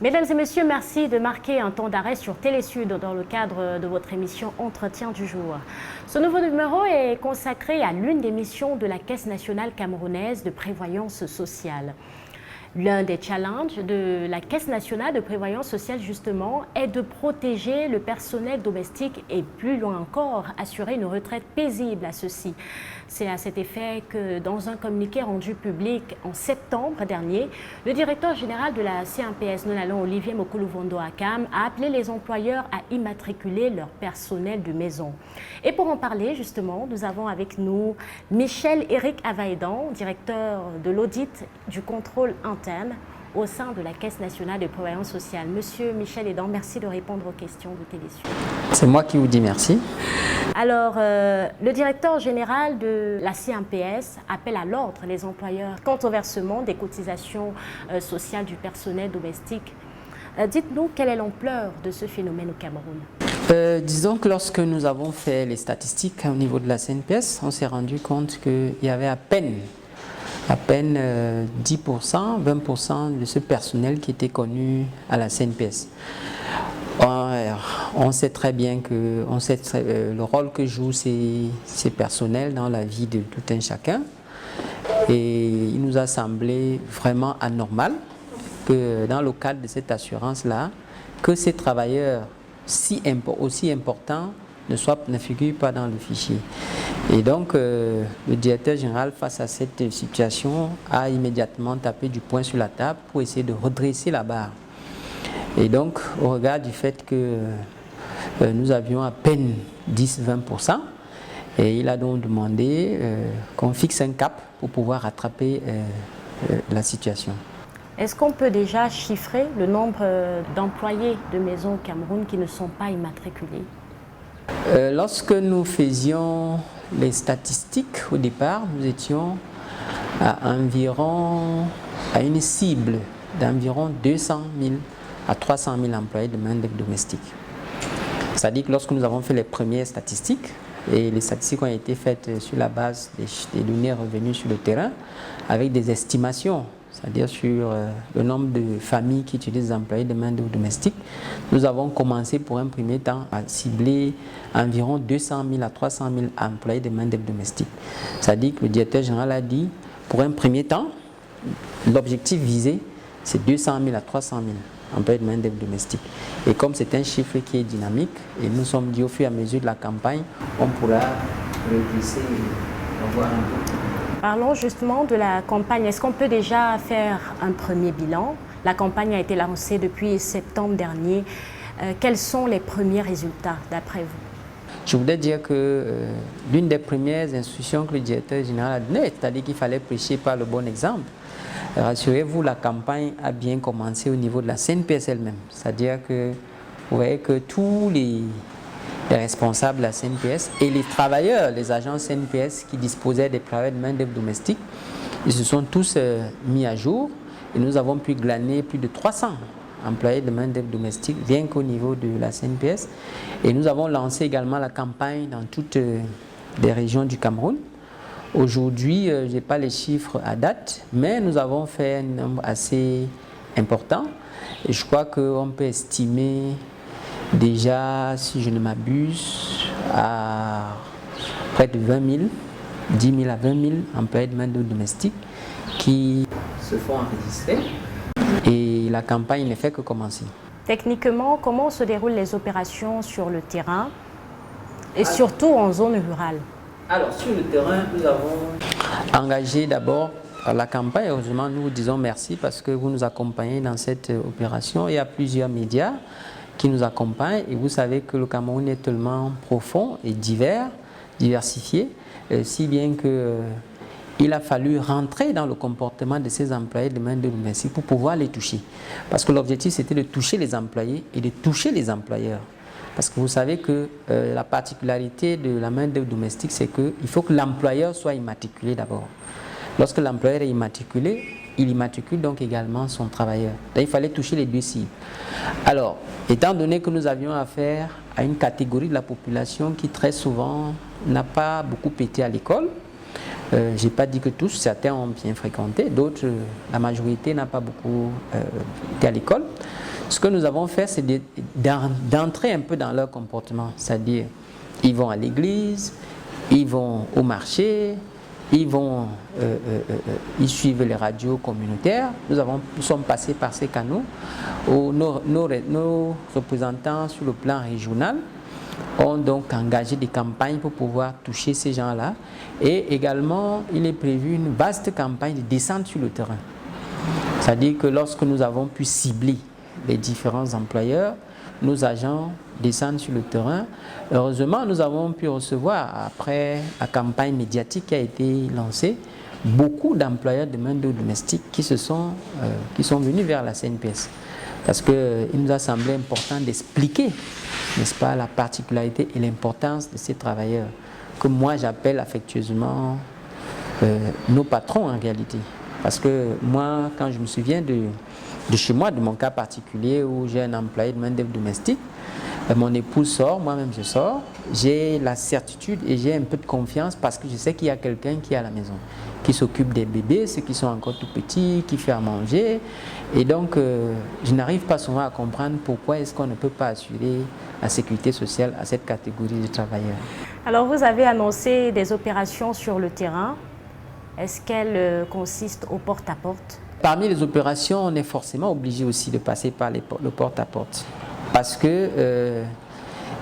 Mesdames et messieurs, merci de marquer un temps d'arrêt sur Télésud dans le cadre de votre émission Entretien du jour. Ce nouveau numéro est consacré à l'une des missions de la Caisse nationale camerounaise de prévoyance sociale. L'un des challenges de la Caisse nationale de prévoyance sociale, justement, est de protéger le personnel domestique et, plus loin encore, assurer une retraite paisible à ceux-ci. C'est à cet effet que, dans un communiqué rendu public en septembre dernier, le directeur général de la CNPS, Nonalon Olivier Mokolo-Vondo Akam, a appelé les employeurs à immatriculer leur personnel de maison. Et pour en parler, justement, nous avons avec nous Michel-Éric Avaïdan, directeur de l'audit du contrôle interne au sein de la Caisse nationale de prévoyance sociale. Monsieur Michel Aidan, merci de répondre aux questions de Télésud. C'est moi qui vous dis merci. Alors, le directeur général de la CNPS appelle à l'ordre les employeurs quant au versement des cotisations sociales du personnel domestique. Dites-nous quelle est l'ampleur de ce phénomène au Cameroun. Disons que lorsque nous avons fait les statistiques au niveau de la CNPS, on s'est rendu compte qu'il y avait à peine 10%, 20% de ce personnel qui était connu à la CNPS. On sait très bien que le rôle que jouent ces personnels dans la vie de tout un chacun. Et il nous a semblé vraiment anormal que dans le cadre de cette assurance-là, que ces travailleurs aussi importants ne figurent pas dans le fichier. Et donc, le directeur général, face à cette situation, a immédiatement tapé du poing sur la table pour essayer de redresser la barre. Et donc, au regard du fait que nous avions à peine 10-20%, et il a donc demandé qu'on fixe un cap pour pouvoir rattraper la situation. Est-ce qu'on peut déjà chiffrer le nombre d'employés de maisons au Cameroun qui ne sont pas immatriculés? Lorsque nous faisions les statistiques au départ, nous étions à une cible d'environ 200 000 à 300 000 employés de main-d'œuvre domestique. C'est-à-dire que lorsque nous avons fait les premières statistiques, et les statistiques ont été faites sur la base des données revenues sur le terrain, avec des estimations, c'est-à-dire sur le nombre de familles qui utilisent des employés de main-d'œuvre domestique, nous avons commencé pour un premier temps à cibler environ 200 000 à 300 000 employés de main-d'œuvre domestique. C'est-à-dire que le directeur général a dit, pour un premier temps, l'objectif visé, c'est 200 000 à 300 000 employés de main-d'œuvre domestique. Et comme c'est un chiffre qui est dynamique, et nous sommes dit au fur et à mesure de la campagne, on pourra redresser et revoir un peu. Parlons justement de la campagne. Est-ce qu'on peut déjà faire un premier bilan? La campagne a été lancée depuis septembre dernier. Quels sont les premiers résultats d'après vous? Je voudrais dire que l'une des premières instructions que le directeur général a données, c'est-à-dire qu'il fallait prêcher par le bon exemple. Rassurez-vous, la campagne a bien commencé au niveau de la CNPS elle-même. C'est-à-dire que vous voyez que tous les responsables de la CNPS et les travailleurs, les agents CNPS qui disposaient des travailleurs de main-d'œuvre domestique, ils se sont tous mis à jour et nous avons pu glaner plus de 300 employés de main-d'œuvre domestique, rien qu'au niveau de la CNPS. Et nous avons lancé également la campagne dans toutes les régions du Cameroun. Aujourd'hui, je n'ai pas les chiffres à date, mais nous avons fait un nombre assez important. Et je crois qu'on peut estimer déjà, si je ne m'abuse, à près de 20 000, 10 000 à 20 000 employés de main-d'œuvre domestique qui se font enregistrer. Et la campagne ne fait que commencer. Techniquement, comment se déroulent les opérations sur le terrain et surtout en zone rurale? Alors, sur le terrain, nous avons engagé d'abord la campagne. Heureusement, nous vous disons merci parce que vous nous accompagnez dans cette opération. Il y a plusieurs médias qui nous accompagnent et vous savez que le Cameroun est tellement profond et diversifié, si bien qu'il a fallu rentrer dans le comportement de ces employés de main-d'œuvre domestique pour pouvoir les toucher. Parce que l'objectif, c'était de toucher les employés et de toucher les employeurs. Parce que vous savez que la particularité de la main-d'œuvre domestique, c'est qu'il faut que l'employeur soit immatriculé d'abord. Lorsque l'employeur est immatriculé, il immatricule donc également son travailleur. Donc, il fallait toucher les deux cibles. Alors, étant donné que nous avions affaire à une catégorie de la population qui très souvent n'a pas beaucoup été à l'école, je n'ai pas dit que tous, certains ont bien fréquenté, d'autres, la majorité n'a pas beaucoup été à l'école. Ce que nous avons fait, c'est d'entrer un peu dans leur comportement. C'est-à-dire, ils vont à l'église, ils vont au marché, ils suivent les radios communautaires. Nous sommes passés par ces canaux où nos représentants sur le plan régional ont donc engagé des campagnes pour pouvoir toucher ces gens-là. Et également, il est prévu une vaste campagne de descente sur le terrain. C'est-à-dire que lorsque nous avons pu cibler les différents employeurs, nos agents descendent sur le terrain. Heureusement, nous avons pu recevoir, après la campagne médiatique qui a été lancée, beaucoup d'employeurs de main-d'œuvre domestique qui sont venus vers la CNPS. Parce qu'il nous a semblé important d'expliquer, n'est-ce pas, la particularité et l'importance de ces travailleurs, que moi j'appelle affectueusement nos patrons en réalité. Parce que moi, quand je me souviens de chez moi, de mon cas particulier où j'ai un employé de main-d'œuvre domestique, mon épouse sort, moi-même je sors, j'ai la certitude et j'ai un peu de confiance parce que je sais qu'il y a quelqu'un qui est à la maison, qui s'occupe des bébés, ceux qui sont encore tout petits, qui fait à manger. Et donc, je n'arrive pas souvent à comprendre pourquoi est-ce qu'on ne peut pas assurer la sécurité sociale à cette catégorie de travailleurs. Alors, vous avez annoncé des opérations sur le terrain. Est-ce qu'elles consistent au porte-à-porte? Parmi les opérations, on est forcément obligé aussi de passer par le porte-à-porte. Parce que,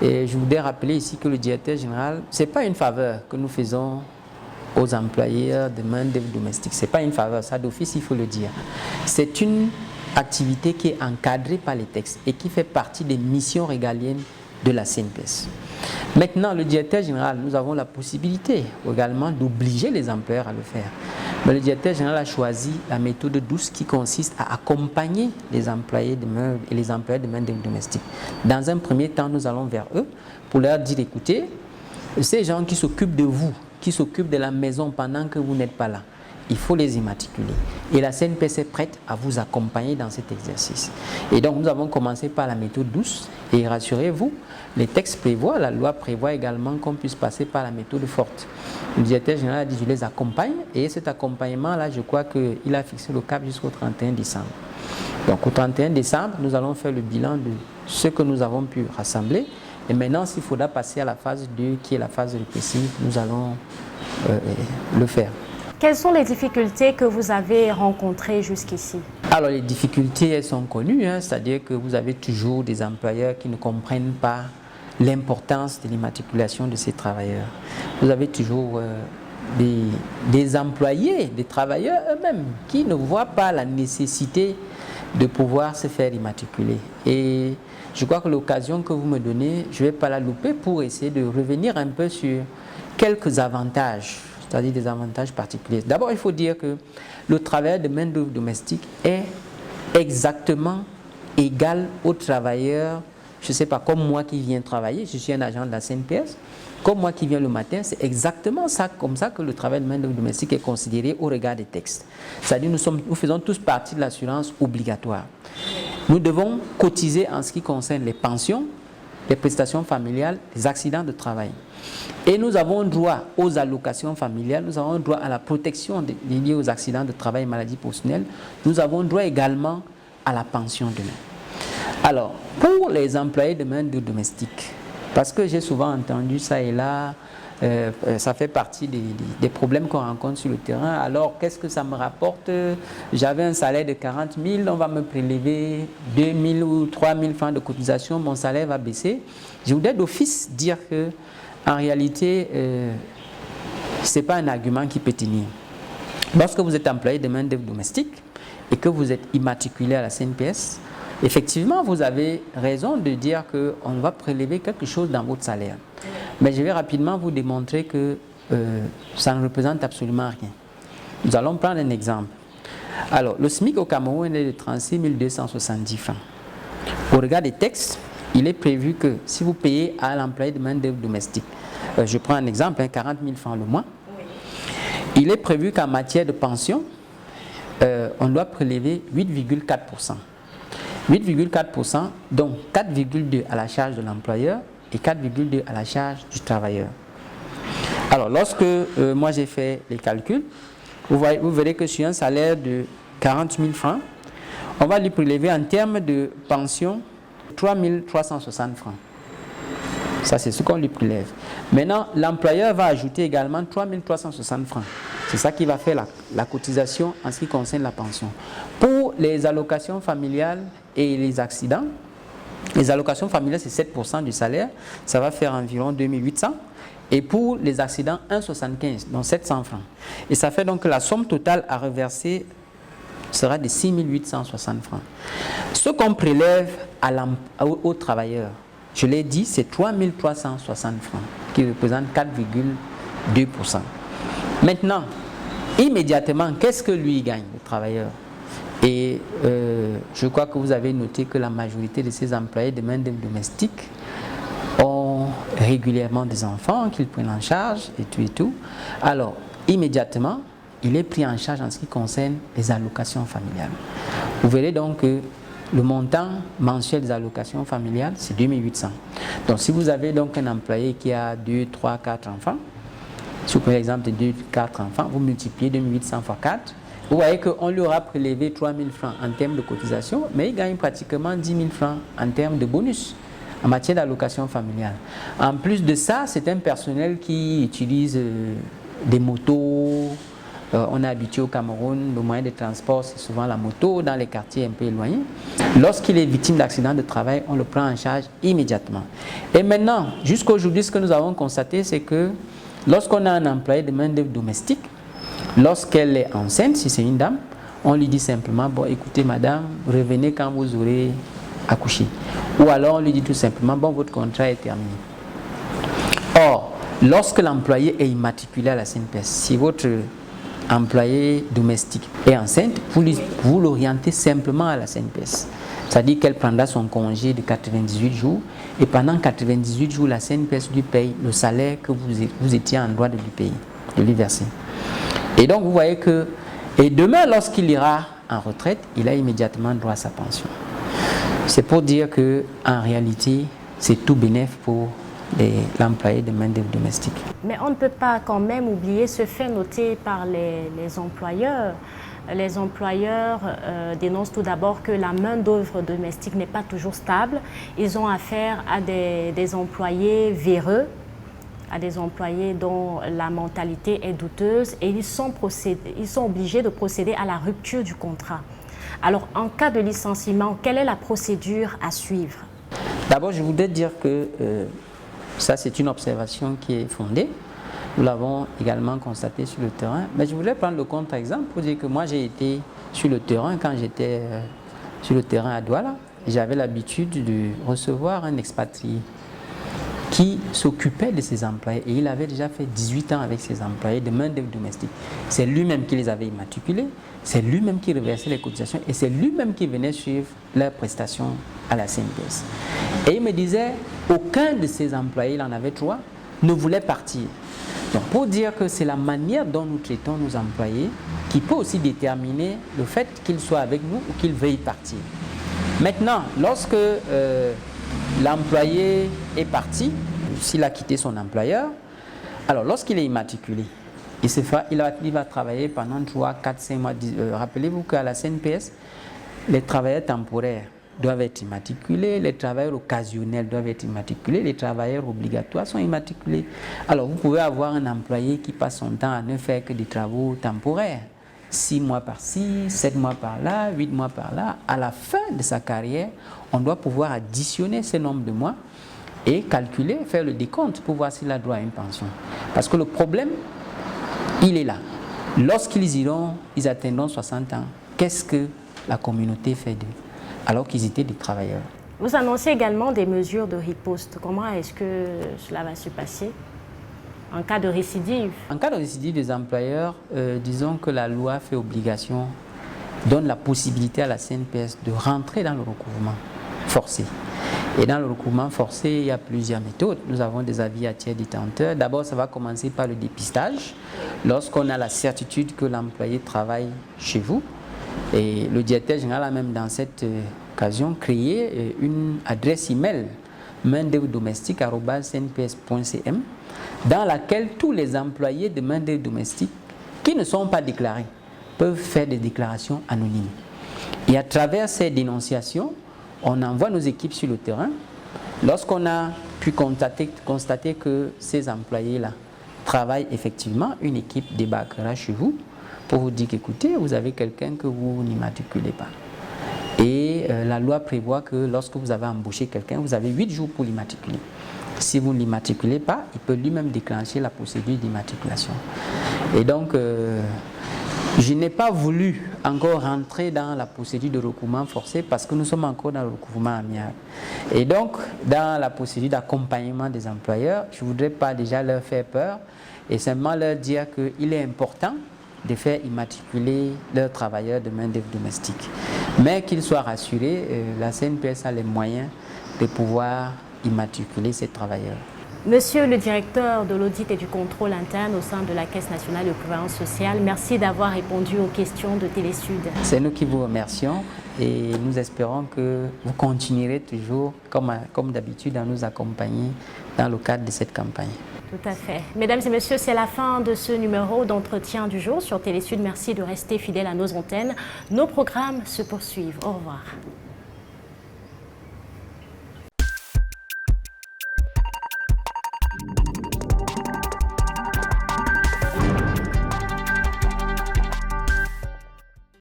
et je voudrais rappeler ici que le directeur général, ce n'est pas une faveur que nous faisons aux employeurs de main-d'œuvre domestique. Ce n'est pas une faveur, ça d'office, il faut le dire. C'est une activité qui est encadrée par les textes et qui fait partie des missions régaliennes de la CNPS. Maintenant, le directeur général, nous avons la possibilité également d'obliger les employeurs à le faire. Mais le directeur général a choisi la méthode douce qui consiste à accompagner les employés de main et les employés de main-d'œuvre domestique. Dans un premier temps, nous allons vers eux pour leur dire, écoutez, ces gens qui s'occupent de vous, qui s'occupent de la maison pendant que vous n'êtes pas là, il faut les immatriculer. Et la CNPS est prête à vous accompagner dans cet exercice. Et donc, nous avons commencé par la méthode douce. Et rassurez-vous, les textes prévoient, la loi prévoit également qu'on puisse passer par la méthode forte. Le directeur général a dit, je les accompagne. Et cet accompagnement-là, je crois qu'il a fixé le cap jusqu'au 31 décembre. Donc, au 31 décembre, nous allons faire le bilan de ce que nous avons pu rassembler. Et maintenant, s'il faudra passer à la phase 2, qui est la phase répressive, nous allons le faire. Quelles sont les difficultés que vous avez rencontrées jusqu'ici? Alors les difficultés, elles sont connues, c'est-à-dire que vous avez toujours des employeurs qui ne comprennent pas l'importance de l'immatriculation de ces travailleurs. Vous avez toujours des employés, des travailleurs eux-mêmes qui ne voient pas la nécessité de pouvoir se faire immatriculer. Et je crois que l'occasion que vous me donnez, je ne vais pas la louper pour essayer de revenir un peu sur quelques avantages, c'est-à-dire des avantages particuliers. D'abord, il faut dire que le travail de main-d'œuvre domestique est exactement égal aux travailleurs, je ne sais pas, comme moi qui viens travailler, je suis un agent de la CNPS, comme moi qui viens le matin, c'est exactement ça, comme ça que le travail de main-d'œuvre domestique est considéré au regard des textes. C'est-à-dire nous faisons tous partie de l'assurance obligatoire. Nous devons cotiser en ce qui concerne les pensions, les prestations familiales, les accidents de travail. Et nous avons droit aux allocations familiales, nous avons droit à la protection liée aux accidents de travail et maladies professionnelles, nous avons droit également à la pension de main. Alors, pour les employés de main-d'œuvre domestique, parce que j'ai souvent entendu ça et là, ça fait partie des problèmes qu'on rencontre sur le terrain. Alors, qu'est-ce que ça me rapporte? J'avais un salaire de 40 000, on va me prélever 2 000 ou 3 000 francs de cotisation, mon salaire va baisser. Je voudrais d'office dire que, en réalité, ce n'est pas un argument qui peut tenir. Lorsque vous êtes employé de main-d'œuvre domestique et que vous êtes immatriculé à la CNPS, effectivement, vous avez raison de dire qu'on va prélever quelque chose dans votre salaire. Mais je vais rapidement vous démontrer que ça ne représente absolument rien. Nous allons prendre un exemple. Alors, le SMIC au Cameroun est de 36 270 francs. Au regard des textes, il est prévu que si vous payez à l'employé de main-d'œuvre domestique, je prends un exemple, 40 000 francs le mois, il est prévu qu'en matière de pension, on doit prélever 8,4%. 8,4%, donc 4,2% à la charge de l'employeur et 4,2% à la charge du travailleur. Alors, lorsque moi j'ai fait les calculs, vous verrez que sur un salaire de 40 000 francs, on va lui prélever en termes de pension 3 360 francs. Ça, c'est ce qu'on lui prélève. Maintenant, l'employeur va ajouter également 3 360 francs. C'est ça qui va faire la cotisation en ce qui concerne la pension. Pour les allocations familiales et les accidents, les allocations familiales, c'est 7% du salaire. Ça va faire environ 2800. Et pour les accidents, 1,75, donc 700 francs. Et ça fait donc que la somme totale à reverser sera de 6 860 francs. Ce qu'on prélève aux travailleurs, je l'ai dit, c'est 3 360 francs, qui représente 4,2%. Maintenant, immédiatement, qu'est-ce que lui gagne, le travailleur? Et je crois que vous avez noté que la majorité de ces employés de main-d'œuvre domestique ont régulièrement des enfants qu'ils prennent en charge et tout et tout. Alors, immédiatement, il est pris en charge en ce qui concerne les allocations familiales. Vous verrez donc que le montant mensuel des allocations familiales, c'est 2800. Donc, si vous avez donc un employé qui a 2, 3, 4 enfants, si vous prenez l'exemple de 2, 4 enfants, vous multipliez 2800 fois 4, vous voyez qu'on lui aura prélevé 3000 francs en termes de cotisation, mais il gagne pratiquement 10 000 francs en termes de bonus en matière d'allocation familiale. En plus de ça, c'est un personnel qui utilise des motos. On est habitué au Cameroun, le moyen de transport, c'est souvent la moto dans les quartiers un peu éloignés. Lorsqu'il est victime d'accident de travail, on le prend en charge immédiatement. Et maintenant, jusqu'à aujourd'hui, ce que nous avons constaté, c'est que lorsqu'on a un employé de main-d'œuvre domestique, lorsqu'elle est enceinte, si c'est une dame, on lui dit simplement, bon, écoutez madame, revenez quand vous aurez accouché. Ou alors on lui dit tout simplement, bon, votre contrat est terminé. Or, lorsque l'employé est immatriculé à la CNPS, si votre employé domestique est enceinte, vous l'orientez simplement à la CNPS. C'est-à-dire qu'elle prendra son congé de 98 jours et pendant 98 jours, la CNPS lui paye le salaire que vous étiez en droit de lui payer, de lui verser. Et donc vous voyez que, et demain lorsqu'il ira en retraite, il a immédiatement droit à sa pension. C'est pour dire qu'en réalité, c'est tout bénéf pour l'employé de main-d'œuvre domestique. Mais on ne peut pas quand même oublier ce fait noté par les employeurs. Les employeurs dénoncent tout d'abord que la main-d'œuvre domestique n'est pas toujours stable. Ils ont affaire à des employés véreux, à des employés dont la mentalité est douteuse et ils sont obligés de procéder à la rupture du contrat. Alors, en cas de licenciement, quelle est la procédure à suivre? D'abord, je voudrais dire que ça, c'est une observation qui est fondée. Nous l'avons également constaté sur le terrain. Mais je voulais prendre le contre-exemple pour dire que moi, j'ai été sur le terrain quand j'étais sur le terrain à Douala. J'avais l'habitude de recevoir un expatrié qui s'occupait de ses employés. Et il avait déjà fait 18 ans avec ses employés de main-d'œuvre domestique. C'est lui-même qui les avait immatriculés, c'est lui-même qui reversait les cotisations et c'est lui-même qui venait suivre leurs prestations à la CNPS. Et il me disait, aucun de ses employés, il en avait 3, ne voulait partir. Donc pour dire que c'est la manière dont nous traitons nos employés qui peut aussi déterminer le fait qu'ils soient avec nous ou qu'ils veuillent partir. Maintenant, lorsque l'employé est parti, s'il a quitté son employeur, alors lorsqu'il est immatriculé, il va travailler pendant 3, 4, 5 mois. Rappelez-vous qu'à la CNPS, les travailleurs temporaires doivent être immatriculés, les travailleurs occasionnels doivent être immatriculés, les travailleurs obligatoires sont immatriculés. Alors vous pouvez avoir un employé qui passe son temps à ne faire que des travaux temporaires. 6 mois par-ci, 7 mois par-là, 8 mois par-là. À la fin de sa carrière, on doit pouvoir additionner ce nombre de mois et calculer, faire le décompte pour voir s'il a droit à une pension. Parce que le problème, il est là. Lorsqu'ils iront, ils atteindront 60 ans, qu'est-ce que la communauté fait d'eux alors qu'ils étaient des travailleurs? Vous annoncez également des mesures de riposte. Comment est-ce que cela va se passer en cas de récidive? En cas de récidive des employeurs, disons que la loi fait obligation, donne la possibilité à la CNPS de rentrer dans le recouvrement forcé. Et dans le recouvrement forcé, il y a plusieurs méthodes. Nous avons des avis à tiers détenteur. D'abord, ça va commencer par le dépistage. Lorsqu'on a la certitude que l'employé travaille chez vous, et le directeur général a même dans cette occasion créé une adresse email main-d'œuvre domestique@cnps.cm dans laquelle tous les employés de main-d'œuvre domestique qui ne sont pas déclarés peuvent faire des déclarations anonymes. Et à travers ces dénonciations, on envoie nos équipes sur le terrain. Lorsqu'on a pu constater que ces employés-là travaillent effectivement, une équipe débarquera chez vous pour vous dire qu'écoutez, vous avez quelqu'un que vous n'immatriculez pas. Et la loi prévoit que lorsque vous avez embauché quelqu'un, vous avez 8 jours pour l'immatriculer. Si vous ne l'immatriculez pas, il peut lui-même déclencher la procédure d'immatriculation. Et donc, je n'ai pas voulu encore rentrer dans la procédure de recouvrement forcé parce que nous sommes encore dans le recouvrement amiable. Et donc, dans la procédure d'accompagnement des employeurs, je ne voudrais pas déjà leur faire peur et simplement leur dire qu'il est important de faire immatriculer leurs travailleurs de main-d'œuvre domestique. Mais qu'ils soient rassurés, la CNPS a les moyens de pouvoir immatriculer ces travailleurs. Monsieur le directeur de l'audit et du contrôle interne au sein de la Caisse nationale de prévoyance sociale, merci d'avoir répondu aux questions de Télésud. C'est nous qui vous remercions et nous espérons que vous continuerez toujours, comme d'habitude, à nous accompagner dans le cadre de cette campagne. Tout à fait. Mesdames et messieurs, c'est la fin de ce numéro d'entretien du jour sur Télésud. Merci de rester fidèles à nos antennes. Nos programmes se poursuivent. Au revoir.